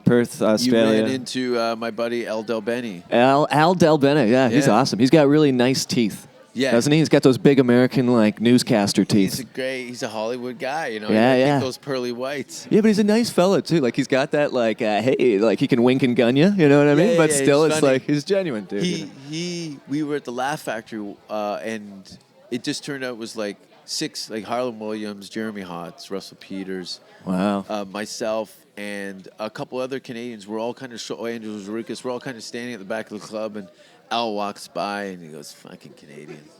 Perth, Australia.
You ran into my buddy Al Del Benny.
Al Del Bene, yeah, he's awesome. He's got really nice teeth.
Yeah.
Doesn't he? He's got those big American, like, newscaster teeth.
He's a Hollywood guy, you know.
Yeah.
Those pearly whites.
Yeah, but he's a nice fella, too. Like, he's got that, like, hey, like, he can wink and gun you, you know what I mean? But still, it's
funny.
like, he's genuine, dude.
We were at the Laugh Factory, and it just turned out it was like 6, like Harlan Williams, Jeremy Hotz, Russell Peters.
Wow.
Myself and a couple other Canadians. We're all kind of Andrew Zarikas. We're all kind of standing at the back of the club, and Al walks by and he goes, "Fucking Canadians,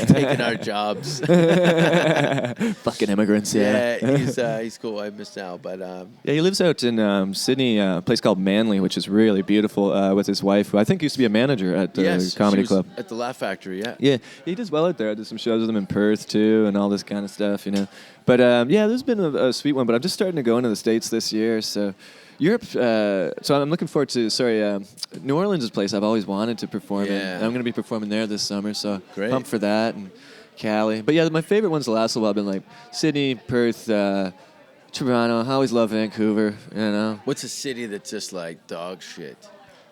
taking our jobs."
Fucking immigrants, yeah.
Yeah, he's cool. I missed Al, but
yeah, he lives out in Sydney, a place called Manly, which is really beautiful, with his wife, who I think used to be a manager at the comedy club.
At the Laugh Factory, yeah.
Yeah, he does well out there. I did some shows with him in Perth too, and all this kind of stuff, you know. But yeah, there's been a sweet one. But I'm just starting to go into the States this year, so Europe. So I'm looking forward to. New Orleans is a place I've always wanted to perform in. And I'm going to be performing there this summer, so
Great.
pumped for that. And Cali. But yeah, my favorite ones the last little while have been like Sydney, Perth, Toronto. I always love Vancouver. You know.
What's a city that's just like dog shit?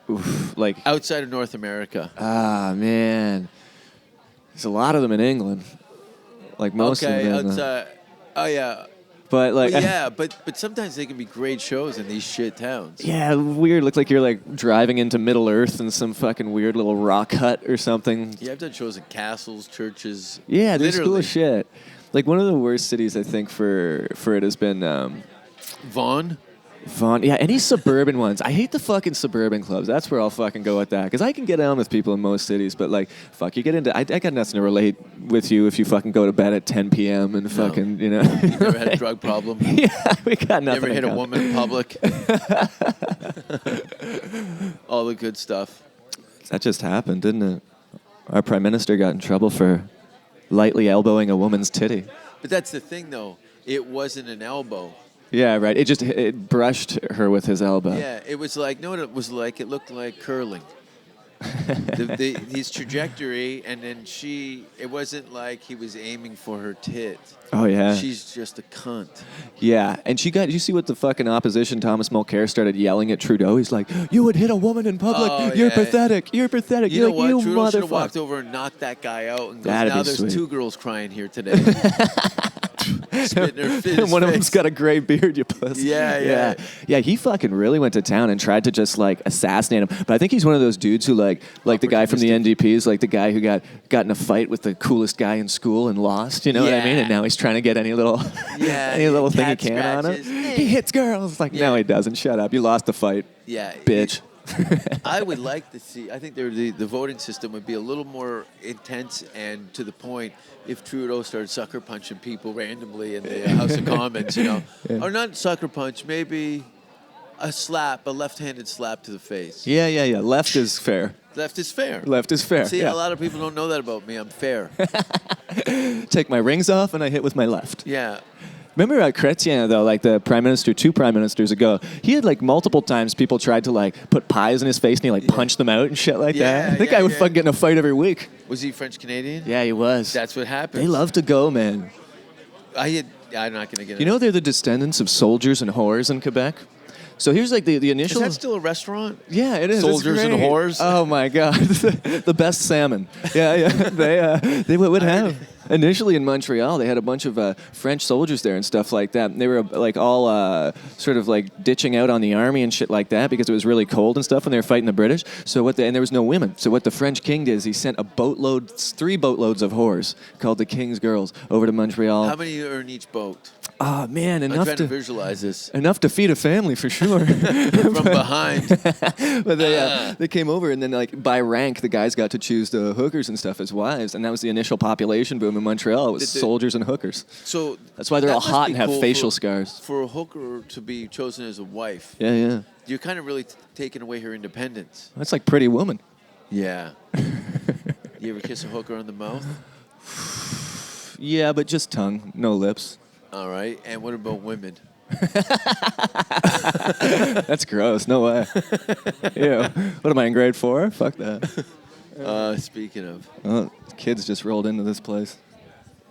Oof, like
Outside of North America.
man, there's a lot of them in England. Like most of them.
outside. Oh yeah.
But like,
yeah, but sometimes they can be great shows in these shit towns.
Yeah, weird. Looks like you're like driving into Middle Earth in some fucking weird little rock hut or something.
Yeah, I've done shows in castles, churches.
Yeah, they're cool
literally.
as shit. Like one of the worst cities I think for it has been
Vaughan.
Yeah, any suburban ones. I hate the fucking suburban clubs. That's where I'll fucking go with that. Because I can get on with people in most cities, but like, fuck, you get into... I got nothing to relate with you if you fucking go to bed at 10 p.m. and fucking, you know...
You never had a drug problem?
Yeah, we got nothing.
Never hit
in
a
common.
woman in public? All the good stuff.
That just happened, didn't it? Our prime minister got in trouble for lightly elbowing a woman's titty.
But that's the thing, though. It wasn't an elbow.
Yeah, right. It brushed her with his elbow.
Yeah, it was like, no, it was like, it looked like curling. His trajectory, and then it wasn't like he was aiming for her tit.
Oh, yeah.
She's just a cunt.
Yeah, and did you see what the fucking opposition, Thomas Mulcair, started yelling at Trudeau? He's like, "You would hit a woman in public.
Oh,
You're
yeah.
pathetic. You're pathetic.
You
You're
know
like,
what?
you
Trudeau should have
motherfucker."
walked over and knocked that guy out and goes,
That'd
now
be
there's
sweet.
2 girls crying here today. Spitting her fit.
And one of them's got a gray beard, you pussy.
Yeah.
Yeah, he fucking really went to town and tried to just like assassinate him. But I think he's one of those dudes who like the guy from the NDP is like the guy who got in a fight with the coolest guy in school and lost. You know what I mean? And now he's trying to get any little thing he can on him. He hits girls. Like, no, he doesn't. Shut up. You lost the fight.
Yeah.
Bitch.
I would like to see, I think the voting system would be a little more intense and to the point if Trudeau started sucker punching people randomly in the House of Commons, you know. Yeah. Or not sucker punch, maybe a left-handed slap to the face.
Yeah. Left is fair.
Left is fair.
Left is fair.
See,
yeah.
a lot of people don't know that about me. I'm fair.
Take my rings off and I hit with my left.
Yeah.
Remember Chrétien, though, like the prime minister 2 prime ministers ago, he had like multiple times people tried to like put pies in his face and he like punched them out and shit like that. That guy would fucking get in a fight every week.
Was he French-Canadian?
Yeah, he was.
That's what happened.
They love to go, man.
I'm not going to get
You know they're the descendants of soldiers and whores in Quebec? So here's like the initial...
Is that still a restaurant?
Yeah, it is.
Soldiers and whores?
Oh, my God. The best salmon. Yeah. They would have. Initially in Montreal, they had a bunch of French soldiers there and stuff like that. And they were like all sort of like ditching out on the army and shit like that because it was really cold and stuff when they were fighting the British. And there was no women. So what the French king did is he sent 3 boatloads of whores called the King's Girls over to Montreal.
How many are in each boat?
Oh, man,
I'm trying to visualize this.
Enough to feed a family for sure.
From behind.
But they came over, and then like by rank, the guys got to choose the hookers and stuff as wives, and that was the initial population boom in Montreal. It was soldiers and hookers.
So
that's why they're all hot and have facial scars.
For a hooker to be chosen as a wife,
yeah,
you're kind of really taking away her independence.
That's like Pretty Woman.
Yeah. You ever kiss a hooker on the mouth?
Yeah, but just tongue, no lips.
All right. And what about women?
That's gross. No way. Ew. What am I in grade 4? Fuck that.
Speaking of.
kids just rolled into this place.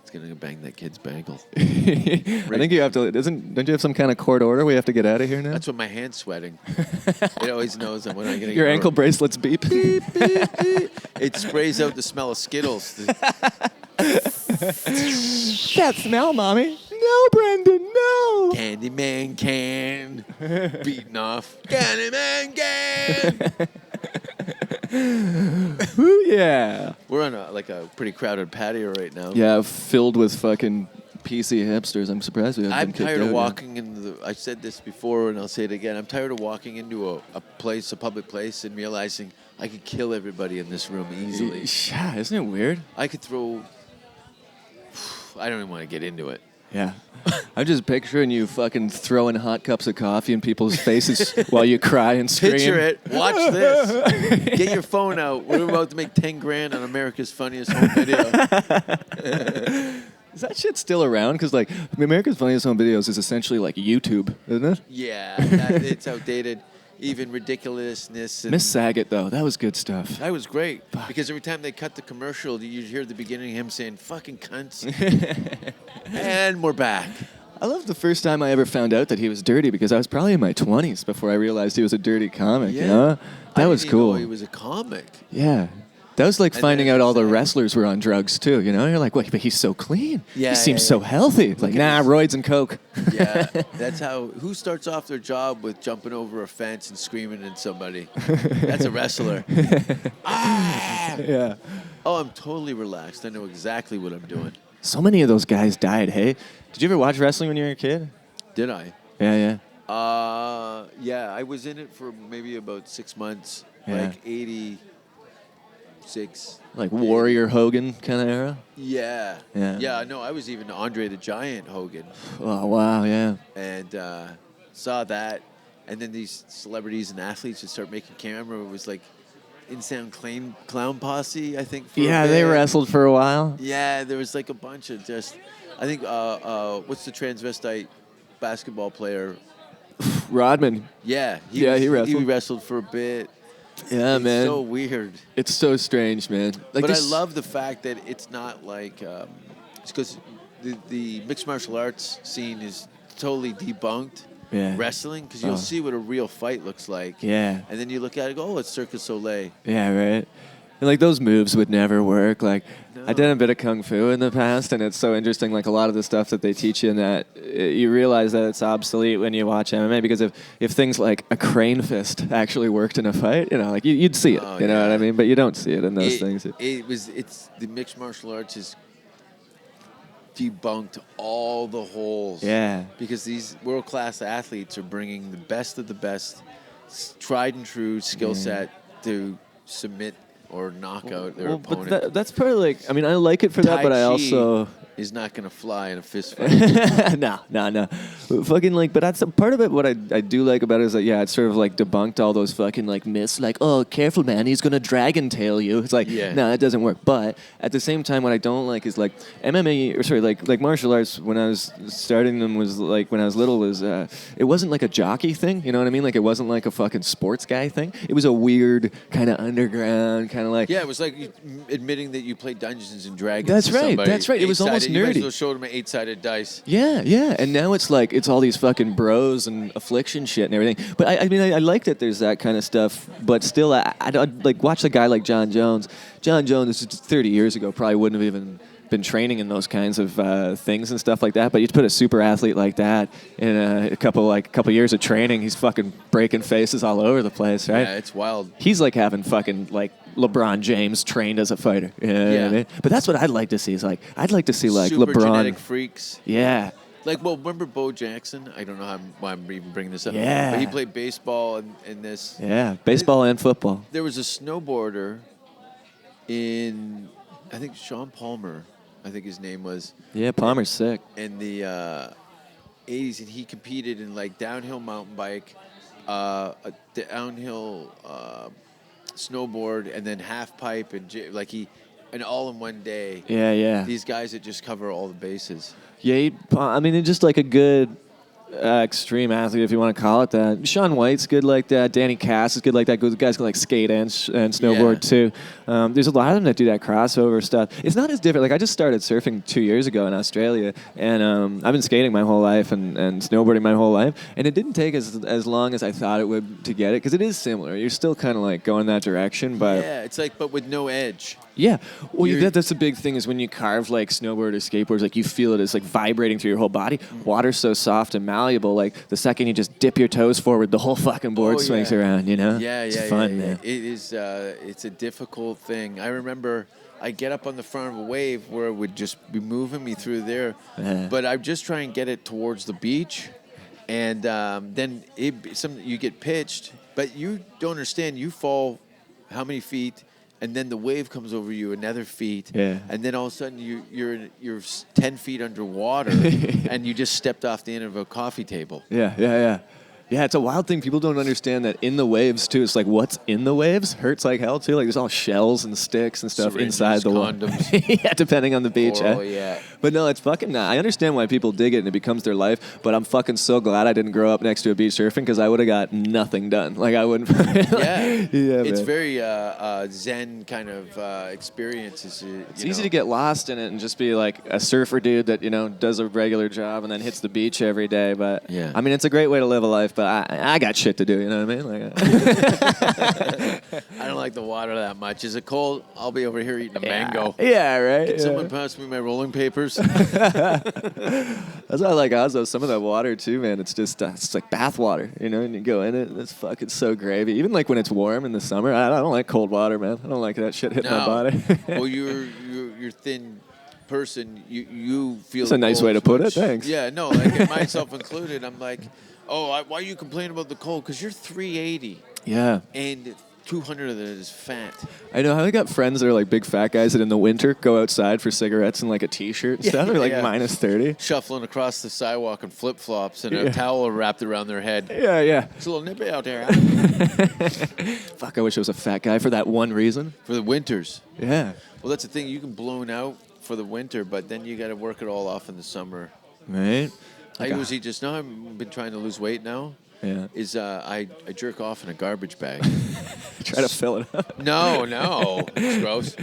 It's gonna bang that kid's bangle.
I think you have to. Don't you have some kind of court order? We have to get out of here now.
That's when my hand's sweating. It always knows that when I get
Your ankle bracelets beep.
beep, beep, beep. It sprays out the smell of Skittles.
That smell, mommy. No, Brendan, no.
Candyman can. Beaten off. Candyman can.
Ooh, yeah.
We're on a pretty crowded patio right now.
Yeah, filled with fucking PC hipsters. I'm surprised we haven't
I'm
been kicked
tired
out
of
yet.
walking into I said this before and I'll say it again. I'm tired of walking into a public place and realizing I could kill everybody in this room easily.
Yeah, isn't it weird?
I could throw... I don't even want to get into it.
Yeah. I'm just picturing you fucking throwing hot cups of coffee in people's faces while you cry and scream.
Picture it. Watch this. Get your phone out. We're about to make 10 grand on America's Funniest Home Video.
Is that shit still around? Because, like, America's Funniest Home Videos is essentially like YouTube, isn't it?
Yeah, it's outdated. Even ridiculousness. And
Miss Saget, though, that was good stuff.
that was great. Because every time they cut the commercial, you'd hear the beginning of him saying, fucking cunts. And we're back.
I love the first time I ever found out that he was dirty because I was probably in my 20s before I realized he was a dirty comic, you know? That was cool.
He was a comic.
Yeah. That was like
And
finding
then
out all the
it's,
wrestlers were on drugs, too, you know? You're like, wait, but he's so clean.
Yeah,
he seems
yeah,
so
yeah.
healthy. It's like,
at
nah,
this.
roids and coke.
Yeah, that's how. Who starts off their job with jumping over a fence and screaming at somebody? That's a wrestler. Ah!
Yeah.
Oh, I'm totally relaxed. I know exactly what I'm doing.
So many of those guys died, hey? Did you ever watch wrestling when you were a kid?
Did I?
Yeah.
Yeah. I was in it for maybe about 6 months,
Yeah.
like 86.
Like Warrior Hogan kind of era?
Yeah.
Yeah.
Yeah. No, I was even Andre the Giant Hogan,
Oh, wow, yeah.
and saw that, and then these celebrities and athletes would start making camera. It was like Insane Clown Posse, I think. For a
Yeah, they
bit.
wrestled for a while.
Yeah, there was like a bunch of just. I think what's the transvestite basketball player?
Rodman.
Yeah,
He wrestled.
He wrestled for a bit.
Yeah,
It's
man.
so weird.
It's so strange, man. Like
But
this,
I love the fact that it's not like it's because the mixed martial arts scene is totally debunked.
Yeah.
Wrestling, because you'll
Oh.
see what a real fight looks like.
Yeah.
And then you look at it, and go, oh, it's Cirque du Soleil.
Yeah, right. And like those moves would never work. Like
No.
I did a bit of kung fu in the past, and it's so interesting. Like a lot of the stuff that they teach you in that, you realize that it's obsolete when you watch MMA because if things like a crane fist actually worked in a fight, you know, like you'd see it.
Oh,
you know
yeah.
what I mean? But you don't see it in those things.
It's the mixed martial arts is debunked all the holes.
Yeah.
Because these world class athletes are bringing the best of the best, tried and true skill set to submit or knock out their opponent.
But that's probably like, I mean, I like it for that,
Tai
but I
Chi
also.
is not going to fly in a fist fight.
No. Fucking like, but that's a part of it. What I do like about it is that, yeah, it's sort of like debunked all those fucking like myths, like, oh, careful, man, he's gonna dragon tail you. It's like,
Yeah.
no, that doesn't work. But at the same time, what I don't like is like MMA, or sorry, like martial arts. When I was starting them was like when I was little was it wasn't like a jockey thing. You know what I mean? Like it wasn't like a fucking sports guy thing. It was a weird kind of underground kind of like.
Yeah, it was like admitting that you played Dungeons and Dragons.
That's
to
right,
somebody.
that's right. It was almost
You might as
nerdy.
well show them an 8-sided dice.
Yeah, and now it's like it's all these fucking bros and affliction shit and everything. But I mean, I like that there's that kind of stuff. But still, I don't like watch a guy like John Jones. John Jones, 30 years ago, probably wouldn't have even been training in those kinds of things and stuff like that. But you put a super athlete like that in a couple years of training, he's fucking breaking faces all over the place, right?
Yeah, it's wild.
He's like having fucking like LeBron James trained as a fighter. You know what I mean? But that's what I'd like to see. Is like I'd like to see like
Super
LeBron.
genetic freaks.
Yeah.
Like, well, remember Bo Jackson? I don't know why I'm even bringing this up.
Yeah.
But he played baseball in this.
Yeah, baseball and football.
There was a snowboarder in, I think, Sean Palmer, I think his name was,
Yeah, Palmer's sick.
in the 80s, and he competed in, like, downhill mountain bike, a downhill snowboard, and then half pipe, and all in one day.
Yeah.
These guys that just cover all the bases.
Yeah, I mean, it's just like a good extreme athlete, if you want to call it that. Shaun White's good like that. Danny Cass is good like that. Guys can like skate and snowboard too. There's a lot of them that do that crossover stuff. It's not as different. Like I just started surfing 2 years ago in Australia, and I've been skating my whole life and snowboarding my whole life, and it didn't take as long as I thought it would to get it, because it is similar. You're still kind of like going that direction, but
yeah, it's like but with no edge.
Yeah, well, that's the big thing is when you carve like snowboard or skateboards, like you feel it is like vibrating through your whole body. Water's so soft and malleable, like the second you just dip your toes forward, the whole fucking board swings around. You know?
Yeah,
it's fun,
yeah.
man.
It is. It's a difficult thing. I remember I get up on the front of a wave where it would just be moving me through there, but I just try and get it towards the beach, and then you get pitched, but you don't understand. You fall how many feet? And then the wave comes over you another feet, and then all of a sudden you're 10 feet underwater, and you just stepped off the end of a coffee table.
Yeah, it's a wild thing. People don't understand that in the waves, too. It's like what's in the waves hurts like hell, too. Like there's all shells and sticks and stuff
Syringes,
inside the water.
condoms.
Yeah, depending on the beach.
Yeah.
But no, it's fucking I understand why people dig it and it becomes their life, but I'm fucking so glad I didn't grow up next to a beach surfing, because I would have got nothing done. Like I wouldn't.
It's
man.
very zen kind of experience.
It's easy to get lost in it and just be like a surfer dude that, does a regular job and then hits the beach every day. But I mean, it's a great way to live a life, but I got shit to do, you know what I mean? Like,
I don't like the water that much. Is it cold? I'll be over here eating a mango.
Yeah, right.
Can someone pass me my rolling papers?
That's why I like Oslo. Some of that water too, man. It's just it's like bath water, and you go in it. It's fucking so gravy. Even like when it's warm in the summer, I don't like cold water, man. I don't like that shit hitting my body.
Well, you're thin person. You feel.
That's a nice way to put it. Thanks.
Yeah, no, like myself included. I'm like, why are you complaining about the cold? Because you're 380.
Yeah.
And 200 of it is fat.
I know. I got friends that are like big fat guys that in the winter go outside for cigarettes and like a t-shirt and stuff. They're like minus 30.
Shuffling across the sidewalk in flip-flops and a towel wrapped around their head.
Yeah.
It's a little nippy out there.
Fuck, I wish I was a fat guy for that one reason.
For the winters.
Yeah.
Well, that's the thing. You can blown out for the winter, but then you got to work it all off in the summer.
Right.
I usually just now I've been trying to lose weight now.
Yeah.
Is I jerk off in a garbage bag.
Try to fill it up.
No, it's gross.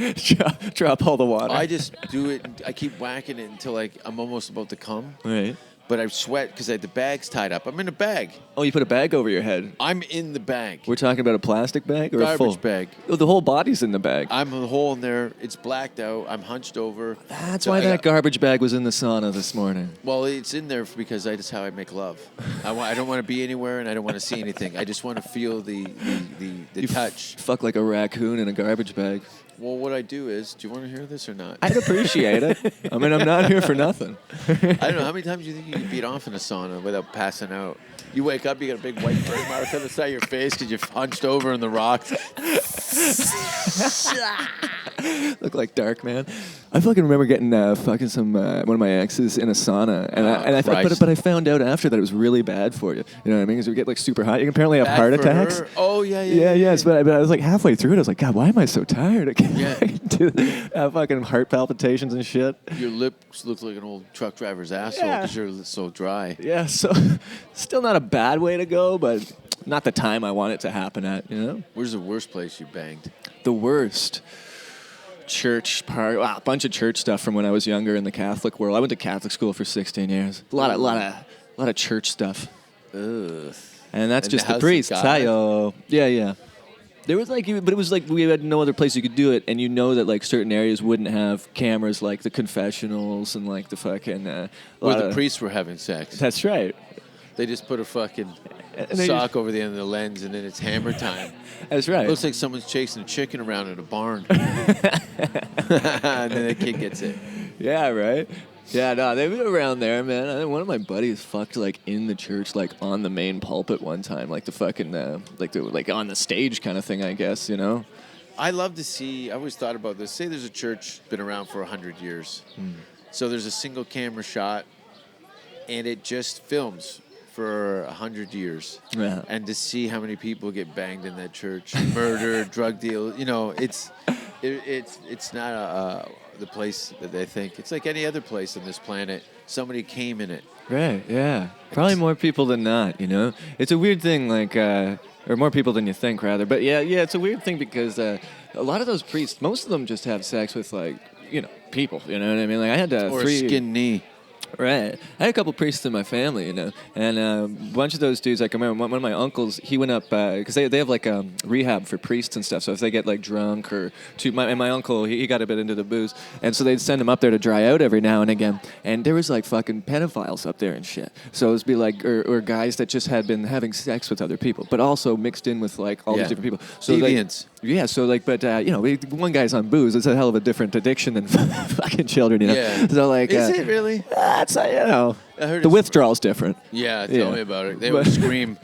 Drop all the water.
I just do it. I keep whacking it until I'm almost about to come.
Right.
But I sweat because the bag's tied up. I'm in a bag.
Oh, you put a bag over your head.
I'm in the bag.
We're talking about a plastic bag or a full
garbage bag.
Oh, the whole body's in the bag.
I'm a hole in there. It's blacked out. I'm hunched over.
That's why that garbage bag was in the sauna this morning.
Well, it's in there because that's how I make love. I don't want to be anywhere and I don't want to see anything. I just want to feel the touch.
Fuck like a raccoon in a garbage bag.
Well, what I do is, do you want to hear this or not?
I'd appreciate it. I mean, I'm not here for nothing.
I don't know. How many times do you think you can beat off in a sauna without passing out? You wake up, you got a big white burn mark on the side of your face because you're hunched over in the rocks.
Look like Dark Man. I fucking remember getting fucking some one of my exes in a sauna, and I thought, but I found out after that it was really bad for you. You know what I mean? Because we get like super hot. You can apparently have heart attacks.
Her? Oh yeah.
Yes, but I was like halfway through it, I was like, God, why am I so tired? I can't do fucking heart palpitations and shit.
Your lips look like an old truck driver's asshole because you're so dry.
Yeah, so still not a bad way to go, but not the time I want it to happen at.
Where's the worst place you banged?
The worst. Church part, a bunch of church stuff from when I was younger in the Catholic world. I went to Catholic school for 16 years. A lot of church stuff.
Ugh.
And that's just the priests. Yeah. There was but it was like we had no other place you could do it, and that like certain areas wouldn't have cameras, like the confessionals and like the fucking.
Where the priests were having sex.
That's right.
They just put a fucking sock over the end of the lens, and then it's hammer time.
That's right.
It looks like someone's chasing a chicken around in a barn. And then the kid gets it.
Yeah, right? Yeah, no, they were around there, man. I think one of my buddies fucked, like, in the church, like, on the main pulpit one time. Like, the fucking, like on the stage kind of thing, I guess,
I love to see, I always thought about this. Say there's a church been around for 100 years. So there's a single camera shot, and it just films for 100 years.
Yeah.
And to see how many people get banged in that church, murder, drug deal, it's not the place that they think. It's like any other place on this planet. Somebody came in it.
Right, yeah. Probably more people than not, you know? It's a weird thing, like, or more people than you think, rather. But yeah, it's a weird thing because a lot of those priests, most of them just have sex with, like, you know, people, you know what I mean? Like, I had
Or
three...
a skin knee.
Right. I had a couple priests in my family, you know, and a bunch of those dudes, like, I remember one of my uncles, he went up, because they have, like, rehab for priests and stuff, so if they get, like, drunk or and my uncle, he got a bit into the booze, and so they'd send him up there to dry out every now and again, and there was, like, fucking pedophiles up there and shit. So it would be, like, or guys that just had been having sex with other people, but also mixed in with, like, all these different people. So,
Deviants.
Yeah, so, like, but, you know, one guy's on booze, it's a hell of a different addiction than fucking children, you know?
Yeah.
So, like...
Is it really?
It's, you know...
I heard
the
it's-
withdrawal's different.
Yeah, tell me about it. They would scream.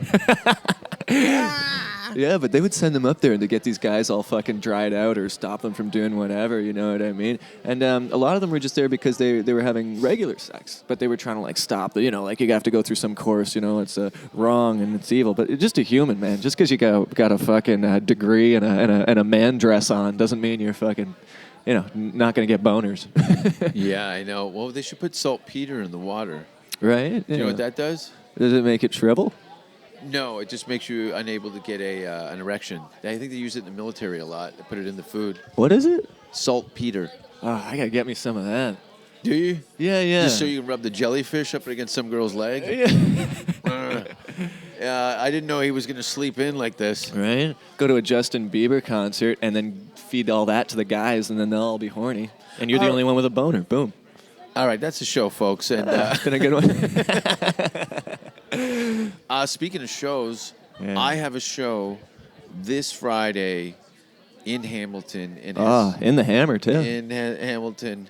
Yeah, but they would send them up there to get these guys all fucking dried out or stop them from doing whatever, you know what I mean? And a lot of them were just there because they were having regular sex, but they were trying to, like, stop, you know, like, you have to go through some course, you know, it's wrong and it's evil, but it's just a human, man. Just because you got a fucking degree and a man dress on doesn't mean you're fucking... You know, not going to get boners.
Yeah, I know. Well, they should put saltpeter in the water.
Right?
Do you know what that does?
Does it make it shrivel?
No, it just makes you unable to get an erection. I think they use it in the military a lot. They put it in the food.
What is it?
Saltpeter.
Oh, I got to get me some of that.
Do you?
Yeah.
Just so you can rub the jellyfish up against some girl's leg? I didn't know he was going to sleep in like this.
Right? Go to a Justin Bieber concert and then feed all that to the guys, and then they'll all be horny. And you're the only one with a boner. Boom.
All right, that's the show, folks. And
It's been a good one.
speaking of shows,
Yeah.
I have a show this Friday in Hamilton. In
In the Hammer, too.
in Hamilton.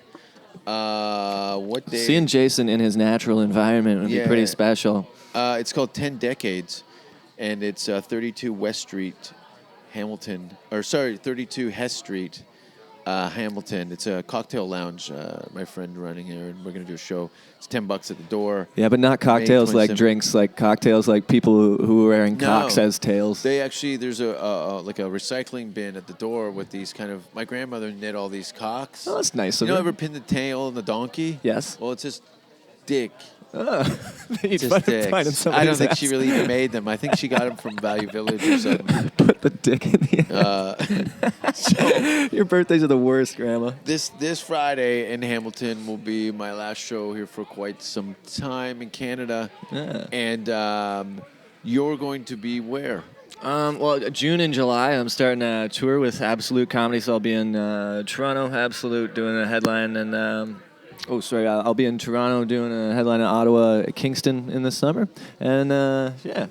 What day?
Seeing Jason in his natural environment would be
Yeah.
pretty special.
It's called 10 Decades, and it's 32 West Street, Hamilton. 32 Hess Street, Hamilton. It's a cocktail lounge. My friend running here, and we're gonna do a show. It's $10 at the door.
Yeah, but not cocktails like
27.
drinks, like cocktails like people who are wearing cocks as tails.
They actually, there's a recycling bin at the door with these kind of. My grandmother knit all these cocks.
Oh, that's nice
You
of
know,
her.
ever pin the tail on the donkey?
Yes.
Well, it's just dick.
He's
Just dicks.
finding
I don't
somebody's
think she
ass.
really even made them. I think she got them from Value Village or something.
Put the dick in the Your birthdays are the worst, Grandma.
This Friday in Hamilton will be my last show here for quite some time in Canada.
Yeah.
And you're going to be where?
Well, June and July, I'm starting a tour with Absolute Comedy, so I'll be in Toronto, Absolute, doing a headline, and I'll be in Toronto doing a headline in Ottawa, Kingston in the summer, and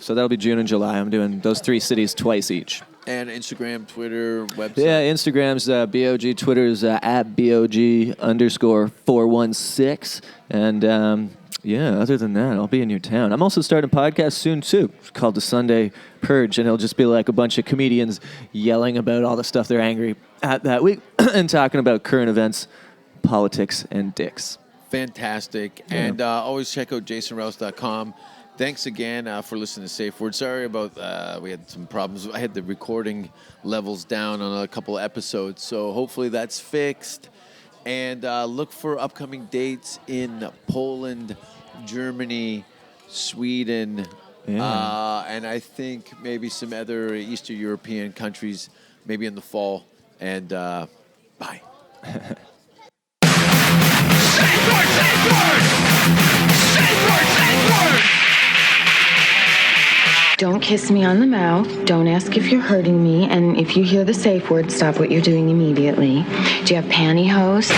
so that'll be June and July. I'm doing those three cities twice each.
And Instagram, Twitter, website.
Yeah, Instagram's BOG, Twitter's at BOG_416, and other than that, I'll be in your town. I'm also starting a podcast soon too. It's called The Sunday Purge, and it'll just be like a bunch of comedians yelling about all the stuff they're angry at that week and talking about current events, politics, and dicks.
Fantastic.
Yeah.
And always check out jasonrouse.com. Thanks again for listening to Safe Word. Sorry about we had some problems. I had the recording levels down on a couple of episodes, so hopefully that's fixed. And look for upcoming dates in Poland, Germany, Sweden, and I think maybe some other Eastern European countries, maybe in the fall. And bye.
Don't kiss me on the mouth. Don't ask if you're hurting me. And if you hear the safe word, stop what you're doing immediately. Do you have pantyhose?